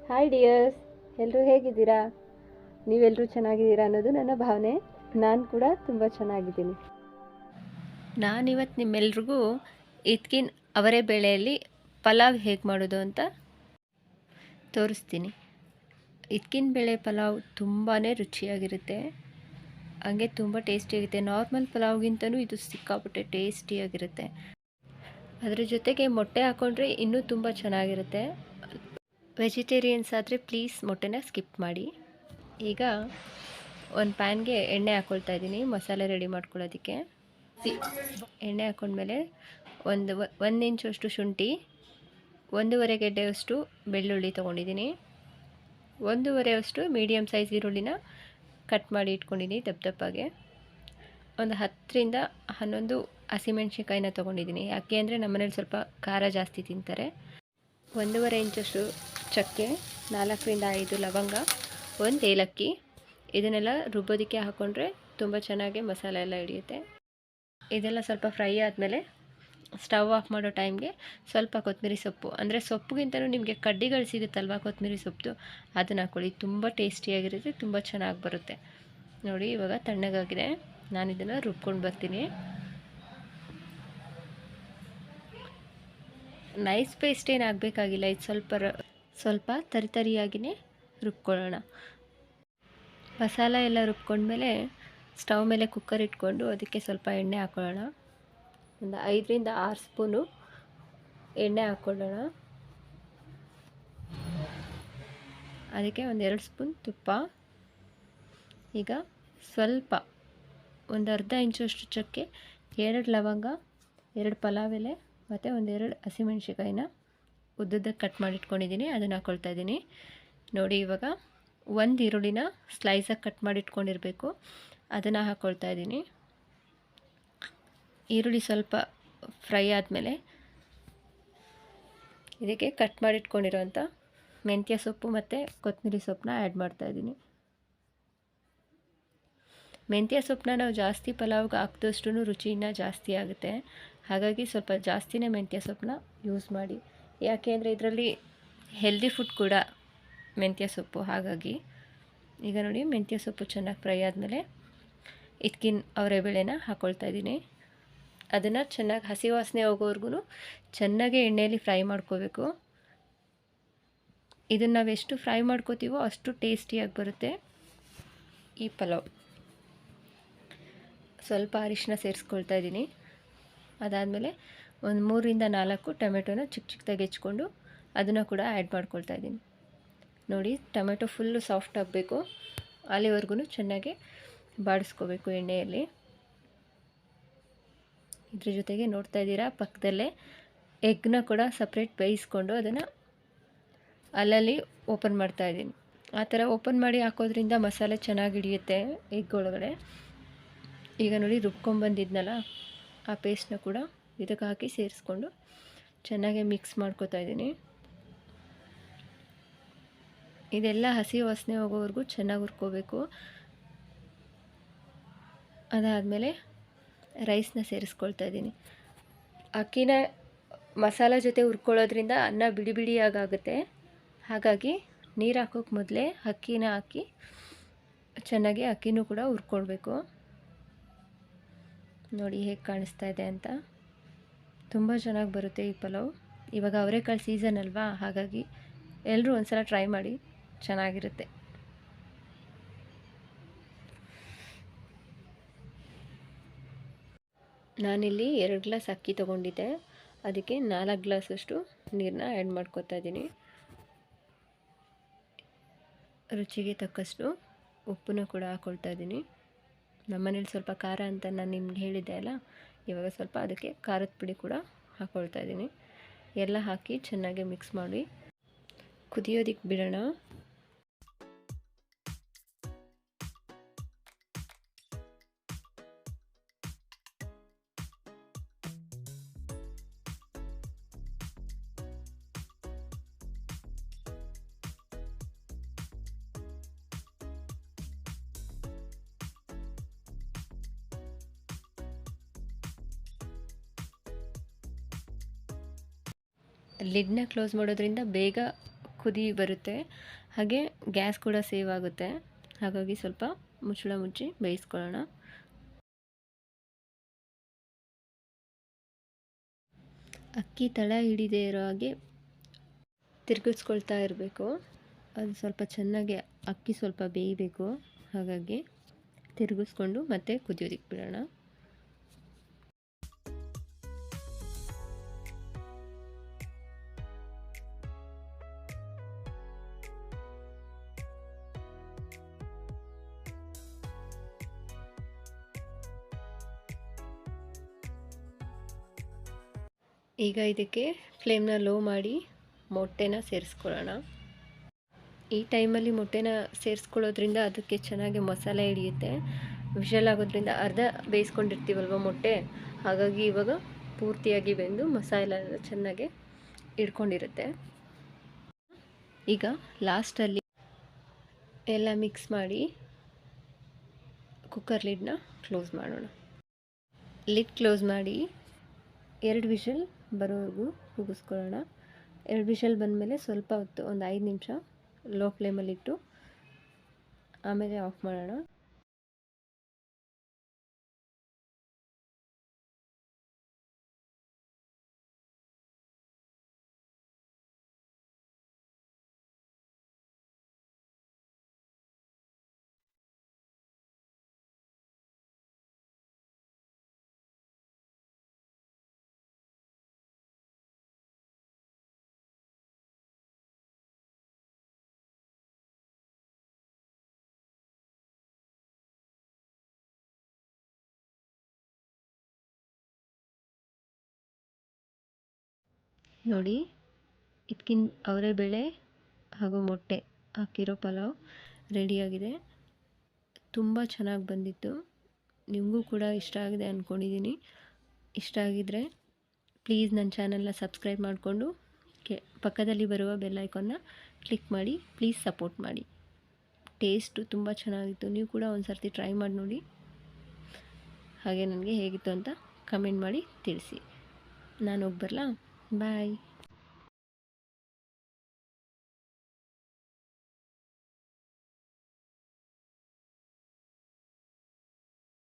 Hi dears, ಎಲ್ಲರೂ ಹೇಗಿದ್ದೀರಾ? ನೀವೆಲ್ಲರೂ ಚೆನ್ನಾಗಿದ್ದೀರಾ ಅನ್ನೋದು ನನ್ನ ಭಾವನೆ. ನಾನು ಕೂಡ ತುಂಬ ಚೆನ್ನಾಗಿದ್ದೀನಿ. ನಾನಿವತ್ತು ನಿಮ್ಮೆಲ್ರಿಗೂ ಇದ್ಕಿನ ಅವರೇ ಬೇಳೆಯಲ್ಲಿ ಪಲಾವ್ ಹೇಗೆ ಮಾಡೋದು ಅಂತ ತೋರಿಸ್ತೀನಿ. ಇದ್ಕಿನ ಬೇಳೆ ಪಲಾವ್ ತುಂಬಾ ರುಚಿಯಾಗಿರುತ್ತೆ, ಹಂಗೆ ತುಂಬ ಟೇಸ್ಟಿಯಾಗಿರುತ್ತೆ. ನಾರ್ಮಲ್ ಪಲಾವ್ಗಿಂತಲೂ ಇದು ಸಿಕ್ಕಾಪಟ್ಟೆ ಟೇಸ್ಟಿಯಾಗಿರುತ್ತೆ. ಅದರ ಜೊತೆಗೆ ಮೊಟ್ಟೆ ಹಾಕ್ಕೊಂಡ್ರೆ ಇನ್ನೂ ತುಂಬ ಚೆನ್ನಾಗಿರುತ್ತೆ. ವೆಜಿಟೇರಿಯನ್ಸ್ ಆದರೆ ಪ್ಲೀಸ್ ಮೊಟ್ಟೆನ ಸ್ಕಿಪ್ ಮಾಡಿ. ಈಗ ಒಂದು ಪ್ಯಾನ್ಗೆ ಎಣ್ಣೆ ಹಾಕ್ಕೊಳ್ತಾ ಇದ್ದೀನಿ ಮಸಾಲೆ ರೆಡಿ ಮಾಡ್ಕೊಳ್ಳೋದಕ್ಕೆ. ಎಣ್ಣೆ ಹಾಕ್ಕೊಂಡ್ಮೇಲೆ ಒಂದು ಇಂಚಷ್ಟು ಶುಂಠಿ, 1.5 ಗೆಡ್ಡೆಯಷ್ಟು ಬೆಳ್ಳುಳ್ಳಿ ತೊಗೊಂಡಿದ್ದೀನಿ, 1.5 ಮೀಡಿಯಮ್ ಸೈಜ್ ಈರುಳ್ಳಿನ ಕಟ್ ಮಾಡಿ ಇಟ್ಕೊಂಡಿದ್ದೀನಿ ದಪ್ಪಗೆ. ಒಂದು 10ರಿಂದ 11 ಹಸಿಮೆಣ್ಸಿನ್ಕಾಯಿನ ತೊಗೊಂಡಿದ್ದೀನಿ. ಯಾಕೆ ಅಂದರೆ ನಮ್ಮನೇಲಿ ಸ್ವಲ್ಪ ಖಾರ ಜಾಸ್ತಿ ತಿಂತಾರೆ. 1.5 ಇಂಚಷ್ಟು ಚಕ್ಕೆ, 4ರಿಂದ 5 ಲವಂಗ, 1 ಏಲಕ್ಕಿ. ಇದನ್ನೆಲ್ಲ ರುಬ್ಬೋದಕ್ಕೆ ಹಾಕ್ಕೊಂಡ್ರೆ ತುಂಬ ಚೆನ್ನಾಗಿ ಮಸಾಲೆ ಎಲ್ಲ ಹಿಡಿಯುತ್ತೆ. ಇದೆಲ್ಲ ಸ್ವಲ್ಪ ಫ್ರೈ ಆದಮೇಲೆ ಸ್ಟವ್ ಆಫ್ ಮಾಡೋ ಟೈಮ್ಗೆ ಸ್ವಲ್ಪ ಕೊತ್ತಂಬರಿ ಸೊಪ್ಪು, ಅಂದರೆ ಸೊಪ್ಪುಗಿಂತಲೂ ನಿಮಗೆ ಕಡ್ಡಿಗಳು ಸಿಗುತ್ತಲ್ವ ಕೊತ್ತಂಬರಿ ಸೊಪ್ಪು, ಅದನ್ನು ಹಾಕ್ಕೊಳ್ಳಿ. ತುಂಬ ಟೇಸ್ಟಿಯಾಗಿರುತ್ತೆ, ತುಂಬ ಚೆನ್ನಾಗಿ ಬರುತ್ತೆ. ನೋಡಿ ಇವಾಗ ತಣ್ಣಗಾಗಿದೆ, ನಾನು ಇದನ್ನು ರುಬ್ಕೊಂಡು ಬರ್ತೀನಿ. ನೈಸ್ ಪೇಸ್ಟ್ ಏನು ಆಗಬೇಕಾಗಿಲ್ಲ, ಇದು ಸ್ವಲ್ಪ ತರಿಯಾಗಿಯೇ ರುಬ್ಕೊಳ್ಳೋಣ. ಮಸಾಲ ಎಲ್ಲ ರುಬ್ಕೊಂಡ್ಮೇಲೆ ಸ್ಟವ್ ಮೇಲೆ ಕುಕ್ಕರ್ ಇಟ್ಕೊಂಡು ಅದಕ್ಕೆ ಸ್ವಲ್ಪ ಎಣ್ಣೆ ಹಾಕ್ಕೊಳ್ಳೋಣ. ಒಂದು 5ರಿಂದ 6 ಸ್ಪೂನು ಎಣ್ಣೆ ಹಾಕ್ಕೊಳ್ಳೋಣ. ಅದಕ್ಕೆ 1-2 ಸ್ಪೂನ್ ತುಪ್ಪ. ಈಗ ಸ್ವಲ್ಪ ಒಂದು ಅರ್ಧ ಇಂಚಷ್ಟು ಚಕ್ಕೆ, 2 ಲವಂಗ, 2 ಪಲಾವ್ ಎಲೆ ಮತ್ತು 1-2 ಹಸಿಮೆಣ್ಸಿನ್ಕಾಯಿನ ಉದ್ದಕ್ಕೆ ಕಟ್ ಮಾಡಿ ಇಟ್ಕೊಂಡಿದ್ದೀನಿ, ಅದನ್ನು ಹಾಕ್ಕೊಳ್ತಾ ಇದ್ದೀನಿ. ನೋಡಿ ಇವಾಗ 1 ಈರುಳ್ಳಿನ ಸ್ಲೈಸಾಗಿ ಕಟ್ ಮಾಡಿ ಇಟ್ಕೊಂಡಿರಬೇಕು, ಅದನ್ನು ಹಾಕ್ಕೊಳ್ತಾ ಇದ್ದೀನಿ. ಈರುಳ್ಳಿ ಸ್ವಲ್ಪ ಫ್ರೈ ಆದಮೇಲೆ ಇದಕ್ಕೆ ಕಟ್ ಮಾಡಿ ಇಟ್ಕೊಂಡಿರೋಂಥ ಮೆಂತ್ಯ ಸೊಪ್ಪು ಮತ್ತು ಕೊತ್ತಂಬರಿ ಸೊಪ್ಪನ್ನ ಆ್ಯಡ್ ಮಾಡ್ತಾಯಿದ್ದೀನಿ. ಮೆಂತ್ಯ ಸೊಪ್ಪನ್ನ ನಾವು ಜಾಸ್ತಿ ಪಲಾವ್ಗೆ ಹಾಕಿದಷ್ಟು ರುಚಿ ಇನ್ನೂ ಜಾಸ್ತಿ ಆಗುತ್ತೆ. ಹಾಗಾಗಿ ಸ್ವಲ್ಪ ಜಾಸ್ತಿನೇ ಮೆಂತ್ಯ ಸೊಪ್ಪನ್ನ ಯೂಸ್ ಮಾಡಿ. ಯಾಕೆ ಅಂದರೆ ಇದರಲ್ಲಿ ಹೆಲ್ದಿ ಫುಡ್ ಕೂಡ ಮೆಂತ್ಯ ಸೊಪ್ಪು. ಹಾಗಾಗಿ ಈಗ ನೋಡಿ ಮೆಂತ್ಯ ಸೊಪ್ಪು ಚೆನ್ನಾಗಿ ಫ್ರೈ ಆದಮೇಲೆ ಇದಕ್ಕಿನ ಅವರೇ ಬೇಳೆನ ಹಾಕ್ಕೊಳ್ತಾ ಇದ್ದೀನಿ. ಅದನ್ನು ಚೆನ್ನಾಗಿ ಹಸಿ ವಾಸನೆ ಹೋಗೋವರೆಗೂ ಚೆನ್ನಾಗಿ ಎಣ್ಣೆಯಲ್ಲಿ ಫ್ರೈ ಮಾಡ್ಕೋಬೇಕು. ಇದನ್ನು ನಾವು ಎಷ್ಟು ಫ್ರೈ ಮಾಡ್ಕೋತೀವೋ ಅಷ್ಟು ಟೇಸ್ಟಿಯಾಗಿ ಬರುತ್ತೆ ಈ ಪಲಾವ್. ಸ್ವಲ್ಪ ಅರಿಶಿನ ಸೇರಿಸ್ಕೊಳ್ತಾ ಇದ್ದೀನಿ. ಅದಾದಮೇಲೆ ಒಂದು 3ರಿಂದ 4 ಟೊಮೆಟೊನ ಚಿಕ್ಕದಾಗಿ ಹೆಚ್ಕೊಂಡು ಅದನ್ನು ಕೂಡ ಆ್ಯಡ್ ಮಾಡ್ಕೊಳ್ತಾ ಇದ್ದೀನಿ. ನೋಡಿ ಟೊಮೆಟೊ ಫುಲ್ಲು ಸಾಫ್ಟ್ ಆಗಬೇಕು, ಅಲ್ಲಿವರೆಗೂ ಚೆನ್ನಾಗಿ ಬಾಡಿಸ್ಕೋಬೇಕು ಎಣ್ಣೆಯಲ್ಲಿ. ಇದ್ರ ಜೊತೆಗೆ ನೋಡ್ತಾ ಇದ್ದೀರಾ ಪಕ್ಕದಲ್ಲೇ ಎಗ್ನ ಕೂಡ ಸಪ್ರೇಟ್ ಬೇಯಿಸ್ಕೊಂಡು ಅದನ್ನು ಅಲ್ಲಲ್ಲಿ ಓಪನ್ ಮಾಡ್ತಾಯಿದ್ದೀನಿ. ಆ ಥರ ಓಪನ್ ಮಾಡಿ ಹಾಕೋದ್ರಿಂದ ಮಸಾಲೆ ಚೆನ್ನಾಗಿ ಹಿಡಿಯುತ್ತೆ ಎಗ್ ಒಳಗಡೆ. ಈಗ ನೋಡಿ ರುಬ್ಕೊಂಡ್ಬಂದಿದ್ನಲ್ಲ ಆ ಪೇಸ್ಟ್ನ ಕೂಡ ಇದಕ್ಕೆ ಹಾಕಿ ಸೇರಿಸ್ಕೊಂಡು ಚೆನ್ನಾಗಿ ಮಿಕ್ಸ್ ಮಾಡ್ಕೊತಾ ಇದ್ದೀನಿ. ಇದೆಲ್ಲ ಹಸಿ ವಾಸನೆ ಹೋಗೋವರೆಗೂ ಚೆನ್ನಾಗಿ ಹುರ್ಕೋಬೇಕು. ಅದಾದಮೇಲೆ ರೈಸ್ನ ಸೇರಿಸ್ಕೊಳ್ತಾ ಇದ್ದೀನಿ. ಅಕ್ಕಿನ ಮಸಾಲ ಜೊತೆ ಹುರ್ಕೊಳ್ಳೋದ್ರಿಂದ ಅನ್ನ ಬಿಡಿ ಬಿಡಿಯಾಗುತ್ತೆ. ಹಾಗಾಗಿ ನೀರು ಹಾಕೋಕ್ಕೆ ಮೊದಲೇ ಅಕ್ಕಿನ ಹಾಕಿ ಚೆನ್ನಾಗಿ ಅಕ್ಕಿನೂ ಕೂಡ ಹುರ್ಕೊಳ್ಬೇಕು. ನೋಡಿ ಹೇಗೆ ಕಾಣಿಸ್ತಾ ಇದೆ ಅಂತ, ತುಂಬ ಚೆನ್ನಾಗಿ ಬರುತ್ತೆ ಈ ಪಲಾವ್. ಇವಾಗ ಅವರೆಕಾಳು ಸೀಸನ್ ಅಲ್ವಾ, ಹಾಗಾಗಿ ಎಲ್ಲರೂ ಒಂದ್ಸಲ ಟ್ರೈ ಮಾಡಿ, ಚೆನ್ನಾಗಿರುತ್ತೆ. ನಾನಿಲ್ಲಿ 2 ಗ್ಲಾಸ್ ಅಕ್ಕಿ ತೊಗೊಂಡಿದ್ದೆ, ಅದಕ್ಕೆ 4 ಗ್ಲಾಸಷ್ಟು ನೀರನ್ನ ಆ್ಯಡ್ ಮಾಡ್ಕೊತಾ ಇದ್ದೀನಿ. ರುಚಿಗೆ ತಕ್ಕಷ್ಟು ಉಪ್ಪನ್ನು ಕೂಡ ಹಾಕ್ಕೊಳ್ತಾ ಇದ್ದೀನಿ. ನಮ್ಮನೇಲಿ ಸ್ವಲ್ಪ ಖಾರ ಅಂತ ನಾನು ನಿಮ್ಗೆ ಹೇಳಿದ್ದೆ ಅಲ್ಲ, ಇವಾಗ ಸ್ವಲ್ಪ ಅದಕ್ಕೆ ಖಾರದ ಪುಡಿ ಕೂಡ ಹಾಕ್ಕೊಳ್ತಾ ಇದ್ದೀನಿ. ಎಲ್ಲ ಹಾಕಿ ಚೆನ್ನಾಗಿ ಮಿಕ್ಸ್ ಮಾಡಿ ಕುದಿಯೋದಕ್ಕೆ ಬಿಡೋಣ. ಲಿಡ್ನ ಕ್ಲೋಸ್ ಮಾಡೋದ್ರಿಂದ ಬೇಗ ಕುದಿ ಬರುತ್ತೆ, ಹಾಗೆ ಗ್ಯಾಸ್ ಕೂಡ ಸೇವ್ ಆಗುತ್ತೆ. ಹಾಗಾಗಿ ಸ್ವಲ್ಪ ಮುಚ್ಚಳ ಮುಚ್ಚಿ ಬೇಯಿಸ್ಕೊಳ್ಳೋಣ. ಅಕ್ಕಿ ತಳ ಹಿಡಿದೇ ಇರೋ ಹಾಗೆ ತಿರುಗಿಸ್ಕೊಳ್ತಾ ಇರಬೇಕು. ಅದು ಸ್ವಲ್ಪ ಚೆನ್ನಾಗಿ ಅಕ್ಕಿ ಸ್ವಲ್ಪ ಬೇಯಬೇಕು, ಹಾಗಾಗಿ ತಿರುಗಿಸ್ಕೊಂಡು ಮತ್ತೆ ಕುದಿಯೋದಕ್ಕೆ ಬಿಡೋಣ. ಈಗ ಇದಕ್ಕೆ ಫ್ಲೇಮ್ನ ಲೋ ಮಾಡಿ ಮೊಟ್ಟೆನ ಸೇರಿಸ್ಕೊಳ್ಳೋಣ. ಈ ಟೈಮಲ್ಲಿ ಮೊಟ್ಟೆನ ಸೇರಿಸ್ಕೊಳ್ಳೋದ್ರಿಂದ ಅದಕ್ಕೆ ಚೆನ್ನಾಗಿ ಮಸಾಲೆ ಹಿಡಿಯುತ್ತೆ. ವಿಷಲ್ ಆಗೋದ್ರಿಂದ ಅರ್ಧ ಬೇಯಿಸ್ಕೊಂಡಿರ್ತೀವಲ್ವ ಮೊಟ್ಟೆ, ಹಾಗಾಗಿ ಇವಾಗ ಪೂರ್ತಿಯಾಗಿ ಬೆಂದು ಮಸಾಲೆ ಎಲ್ಲ ಚೆನ್ನಾಗಿ ಹಿಡ್ಕೊಂಡಿರುತ್ತೆ. ಈಗ ಲಾಸ್ಟಲ್ಲಿ ಎಲ್ಲ ಮಿಕ್ಸ್ ಮಾಡಿ ಕುಕ್ಕರ್ ಲಿಡ್ನ ಕ್ಲೋಸ್ ಮಾಡೋಣ. ಲಿಡ್ ಕ್ಲೋಸ್ ಮಾಡಿ 2 ವಿಷಲ್ ಬರೋವರೆಗೂ ಕೂಗಿಸ್ಕೊಳ್ಳೋಣ. 2 ವಿಷಲ್ ಬಂದಮೇಲೆ ಸ್ವಲ್ಪ ಹೊತ್ತು, ಒಂದು 5 ನಿಮಿಷ ಲೋ ಫ್ಲೇಮಲ್ಲಿಟ್ಟು ಆಮೇಲೆ ಆಫ್ ಮಾಡೋಣ. ನೋಡಿ, ಅವರೆಬೇಳೆ ಹಾಗೂ ಮೊಟ್ಟೆ ಹಾಕಿರೋ ಪಲಾವ್ ರೆಡಿಯಾಗಿದೆ. ತುಂಬ ಚೆನ್ನಾಗಿ ಬಂದಿತ್ತು. ನಿಮಗೂ ಕೂಡ ಇಷ್ಟ ಆಗಿದೆ ಅಂದ್ಕೊಂಡಿದ್ದೀನಿ. ಇಷ್ಟ ಆಗಿದ್ದರೆ ಪ್ಲೀಸ್ ನನ್ನ ಚಾನಲ್ನ ಸಬ್ಸ್ಕ್ರೈಬ್ ಮಾಡಿಕೊಂಡು ಪಕ್ಕದಲ್ಲಿ ಬರುವ ಬೆಲ್ ಐಕಾನ್ನ ಕ್ಲಿಕ್ ಮಾಡಿ ಪ್ಲೀಸ್ ಸಪೋರ್ಟ್ ಮಾಡಿ. ಟೇಸ್ಟು ತುಂಬ ಚೆನ್ನಾಗಿತ್ತು. ನೀವು ಕೂಡ ಒಂದು ಸರ್ತಿ ಟ್ರೈ ಮಾಡಿ ನೋಡಿ. ಹಾಗೆ ನನಗೆ ಹೇಗಿತ್ತು ಅಂತ ಕಮೆಂಟ್ ಮಾಡಿ ತಿಳಿಸಿ. ನಾನು ಹೋಗಿ ಬರಲಾ? ಬಾಯ್.